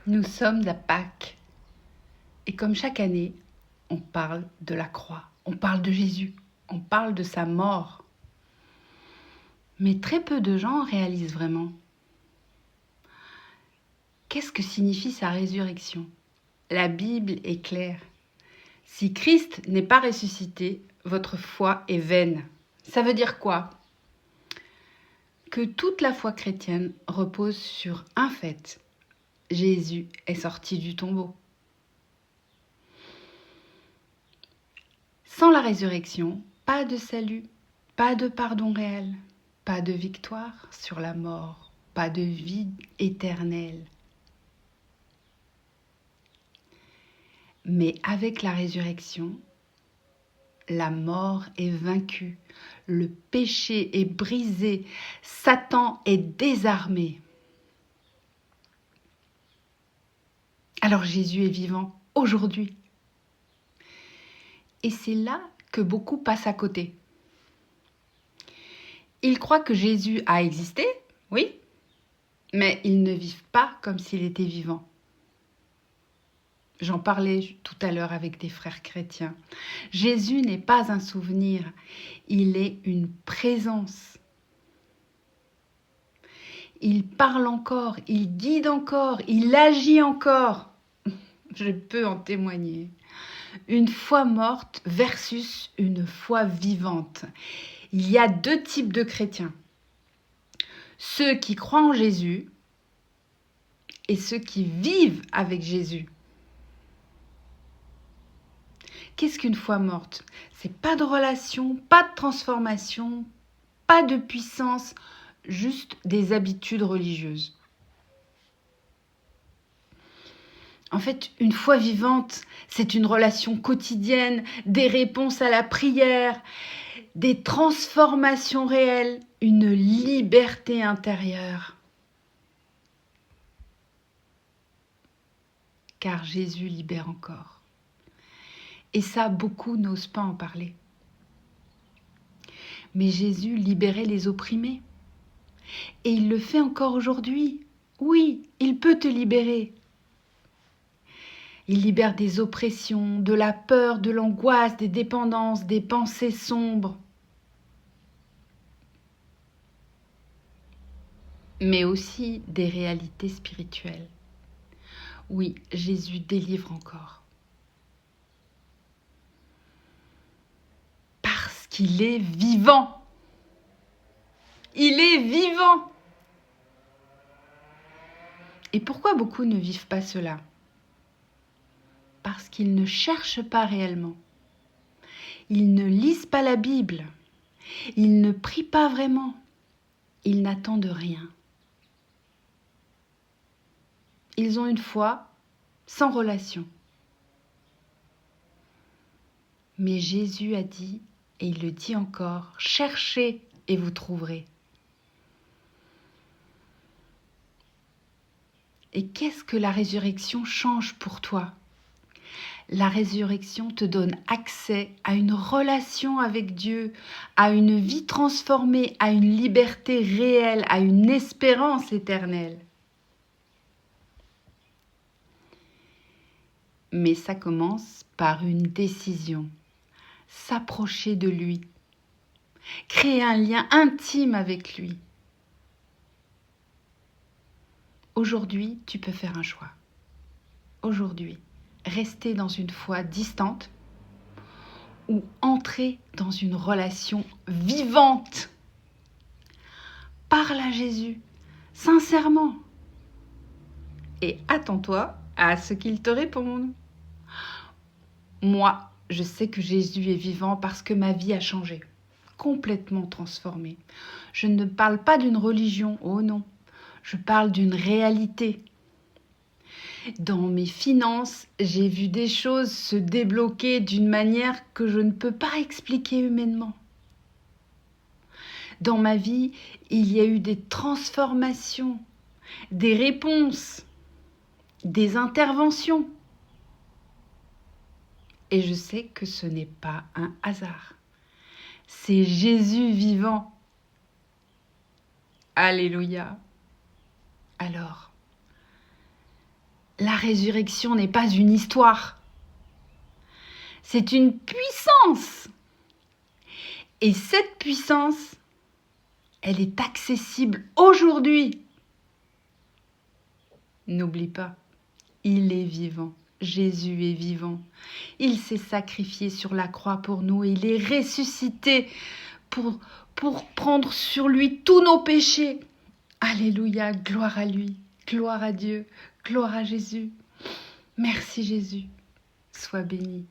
Nous sommes à Pâques. Et comme chaque année, on parle de la croix, on parle de Jésus, on parle de sa mort. Mais très peu de gens réalisent vraiment. Qu'est-ce que signifie sa résurrection? La Bible est claire. Si Christ n'est pas ressuscité, votre foi est vaine. Ça veut dire quoi? Que toute la foi chrétienne repose sur un fait. Jésus est sorti du tombeau. Sans la résurrection, pas de salut, pas de pardon réel, pas de victoire sur la mort, pas de vie éternelle. Mais avec la résurrection, la mort est vaincue, le péché est brisé, Satan est désarmé. Alors Jésus est vivant aujourd'hui. Et c'est là que beaucoup passent à côté. Ils croient que Jésus a existé, oui, mais ils ne vivent pas comme s'il était vivant. J'en parlais tout à l'heure avec des frères chrétiens. Jésus n'est pas un souvenir, il est une présence. Il parle encore, il guide encore, il agit encore. Je peux en témoigner. Une foi morte versus une foi vivante. Il y a deux types de chrétiens. Ceux qui croient en Jésus et ceux qui vivent avec Jésus. Qu'est-ce qu'une foi morte? C'est pas de relation, pas de transformation, pas de puissance, juste des habitudes religieuses. En fait, une foi vivante, c'est une relation quotidienne, des réponses à la prière, des transformations réelles, une liberté intérieure. Car Jésus libère encore. Et ça, beaucoup n'osent pas en parler. Mais Jésus libérait les opprimés. Et il le fait encore aujourd'hui. Oui, il peut te libérer. Il libère des oppressions, de la peur, de l'angoisse, des dépendances, des pensées sombres. Mais aussi des réalités spirituelles. Oui, Jésus délivre encore. Parce qu'il est vivant. Il est vivant. Et pourquoi beaucoup ne vivent pas cela? Parce qu'ils ne cherchent pas réellement. Ils ne lisent pas la Bible. Ils ne prient pas vraiment. Ils n'attendent rien. Ils ont une foi sans relation. Mais Jésus a dit, et il le dit encore, cherchez et vous trouverez. Et qu'est-ce que la résurrection change pour toi? La résurrection te donne accès à une relation avec Dieu, à une vie transformée, à une liberté réelle, à une espérance éternelle. Mais ça commence par une décision. S'approcher de lui. Créer un lien intime avec lui. Aujourd'hui, tu peux faire un choix. Aujourd'hui, rester dans une foi distante ou entrer dans une relation vivante. Parle à Jésus, sincèrement. Et attends-toi à ce qu'il te réponde. Moi, je sais que Jésus est vivant parce que ma vie a changé, complètement transformée. Je ne parle pas d'une religion, oh non, je parle d'une réalité. Dans mes finances, j'ai vu des choses se débloquer d'une manière que je ne peux pas expliquer humainement. Dans ma vie, il y a eu des transformations, des réponses, des interventions. Et je sais que ce n'est pas un hasard. C'est Jésus vivant. Alléluia. Alors, La résurrection n'est pas une histoire. C'est une puissance. Et cette puissance, elle est accessible aujourd'hui. N'oublie pas, il est vivant. Jésus est vivant. Il s'est sacrifié sur la croix pour nous. Il est ressuscité pour prendre sur lui tous nos péchés. Alléluia, gloire à lui, gloire à Dieu, gloire à Jésus. Merci Jésus, sois béni.